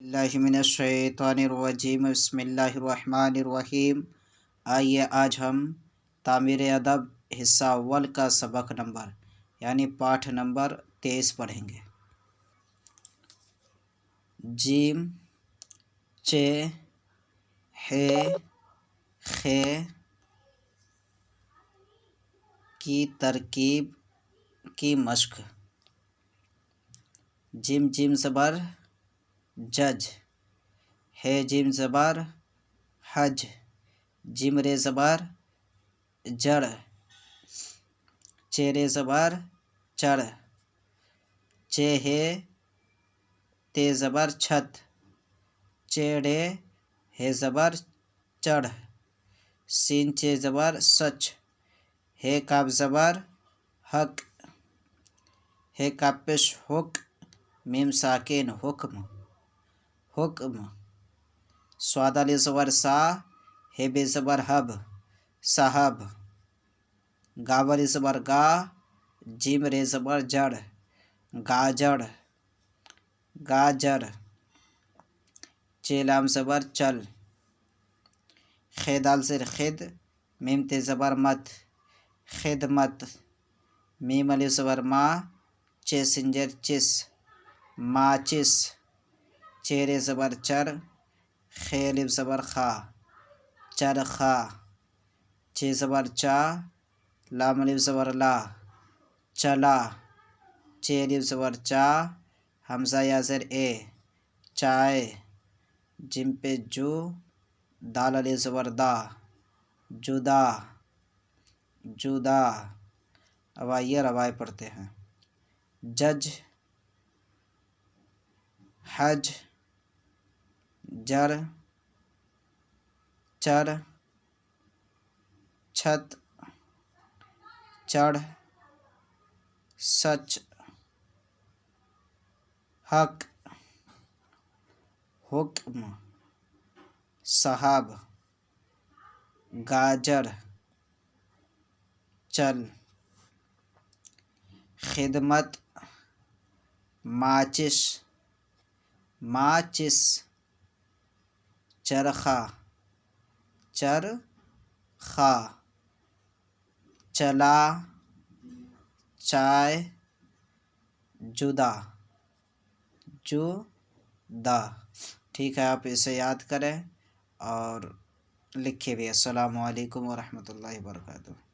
اللہ من الشیطان الرجیم بسم اللہ الرحمن الرحیم۔ آئیے آج ہم تعمیر ادب حصہ اول کا سبق نمبر یعنی پاٹھ نمبر 23 پڑھیں گے۔ جیم چ ح خ کی ترکیب کی مشق۔ جیم جیم زبر جج، ہے جیم زبر حج، جیم رے زبر جڑ، چیرے زبر چڑ، چے ہے تے زبر چھت، چیڑے ہے زبر چڑھ، سین چے زبر سچ، ہے کاف زبر حق، ہے کاپش حق، میم ساکن حکم حکم، صاد علی زبر سا، ہے بے زبر حب صاحب، گاو علی زبر گا، جیم رے زبر جڑ گاجڑ گاجر، چیلام زبر چل، خیدال زر خد، میم تے زبر مت خدمت، میم علی زبر ما، چے سنجر چس ماچس، چیرے زبر چر، خے الف زبر خا چرخا، چے زبر چا، لام الف زبر لا چلا، چے الف زبر چا، حمزہ یا زر اے چائے، جیم پہ جو، دال الف زبر دا جدا جدا۔ اب آئیے روائے پڑھتے ہیں۔ جج حج جر چر چھت چڑھ سچ حق حکم صحاب گاجر چل خدمت ماچس ماچس چرخا چرخا، چلا چائے جدا جدا۔ ٹھیک ہے، آپ اسے یاد کریں اور لکھے بھی۔ السلام علیکم ورحمۃ اللہ وبرکاتہ۔